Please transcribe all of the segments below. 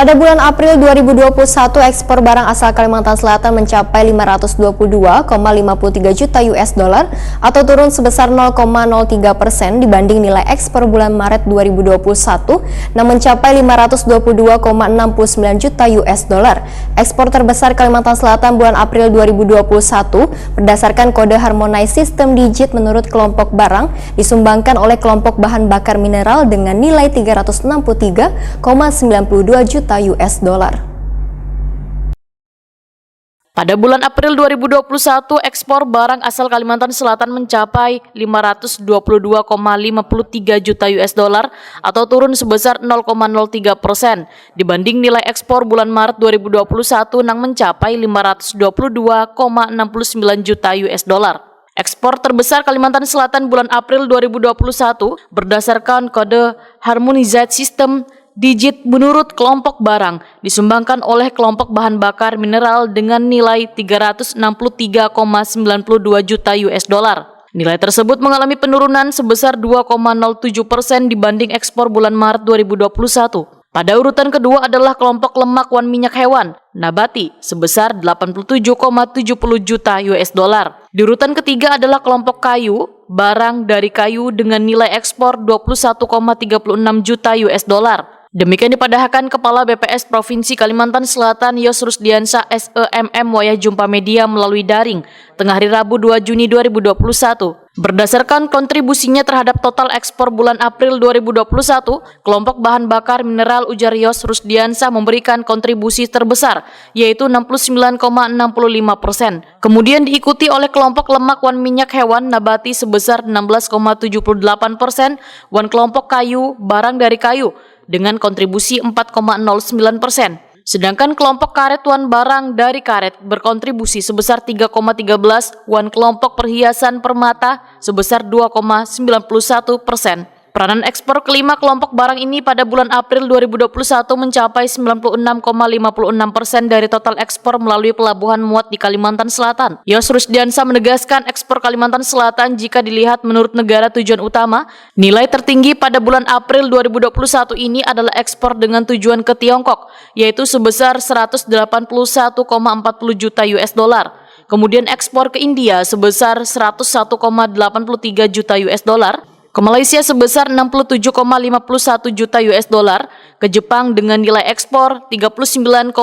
Pada bulan April 2021, ekspor barang asal Kalimantan Selatan mencapai 522,53 juta US dollar atau turun sebesar 0,03% dibanding nilai ekspor bulan Maret 2021 yang mencapai 522,69 juta US dollar. Ekspor terbesar Kalimantan Selatan bulan April 2021 berdasarkan kode Harmonized System Digit menurut kelompok barang disumbangkan oleh kelompok bahan bakar mineral dengan nilai 363,92 juta US dollar. Pada bulan April 2021, ekspor barang asal Kalimantan Selatan mencapai 522,53 juta US dollar atau turun sebesar 0,03% dibanding nilai ekspor bulan Maret 2021 yang mencapai 522,69 juta US dollar. Ekspor terbesar Kalimantan Selatan bulan April 2021 berdasarkan kode Harmonized System Digit menurut kelompok barang disumbangkan oleh kelompok bahan bakar mineral dengan nilai 363,92 juta US dollar. Nilai tersebut mengalami penurunan sebesar 2,07% dibanding ekspor bulan Maret 2021. Pada urutan kedua adalah kelompok lemak wan minyak hewan, nabati, sebesar 87,70 juta US dollar. Di urutan ketiga adalah kelompok kayu, barang dari kayu dengan nilai ekspor 21,36 juta US dollar. Demikian dipadahkan Kepala BPS Provinsi Kalimantan Selatan Yos Rusdiansyah SEMM Wayah Jumpa Media melalui daring tengah hari Rabu 2 Juni 2021. Berdasarkan kontribusinya terhadap total ekspor bulan April 2021, kelompok bahan bakar mineral ujar Yos Rusdiansyah memberikan kontribusi terbesar, yaitu 69,65%. Kemudian diikuti oleh kelompok lemak wan minyak hewan nabati sebesar 16,78%, wan kelompok kayu, barang dari kayu, dengan kontribusi 4,09%. Sedangkan kelompok karet wan barang dari karet berkontribusi sebesar 3,13%, wan kelompok perhiasan permata sebesar 2,91%. Peranan ekspor kelima kelompok barang ini pada bulan April 2021 mencapai 96,56% dari total ekspor melalui pelabuhan muat di Kalimantan Selatan. Yos Rusdiansyah menegaskan ekspor Kalimantan Selatan jika dilihat menurut negara tujuan utama, nilai tertinggi pada bulan April 2021 ini adalah ekspor dengan tujuan ke Tiongkok, yaitu sebesar 181,40 juta US dollar. Kemudian ekspor ke India sebesar 101,83 juta US dollar. Ke Malaysia sebesar 67,51 juta US dollar, ke Jepang dengan nilai ekspor 39,70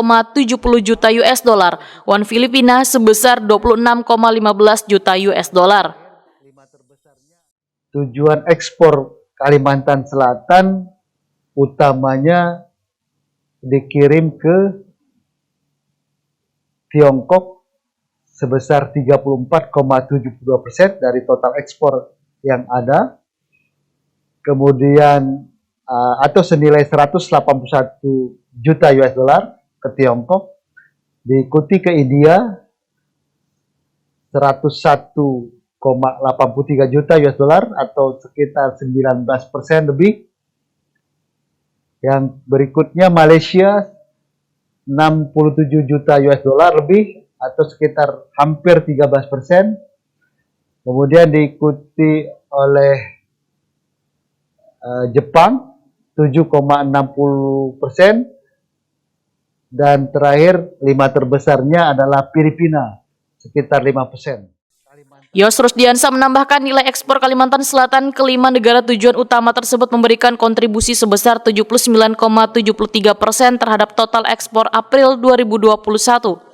juta US dollar, wan Filipina sebesar 26,15 juta US dollar. Tujuan ekspor Kalimantan Selatan utamanya dikirim ke Tiongkok sebesar 34,72% dari total ekspor yang ada. Kemudian atau senilai 181 juta US dollar ke Tiongkok, diikuti ke India 101,83 juta US dollar atau sekitar 19% lebih. Yang berikutnya Malaysia 67 juta US dollar lebih atau sekitar hampir 13%. Kemudian diikuti oleh Jepang 7,60% dan terakhir 5 terbesarnya adalah Filipina sekitar 5%. Yos Rusdiansyah menambahkan nilai ekspor Kalimantan Selatan ke 5 negara tujuan utama tersebut memberikan kontribusi sebesar 79,73% terhadap total ekspor April 2021.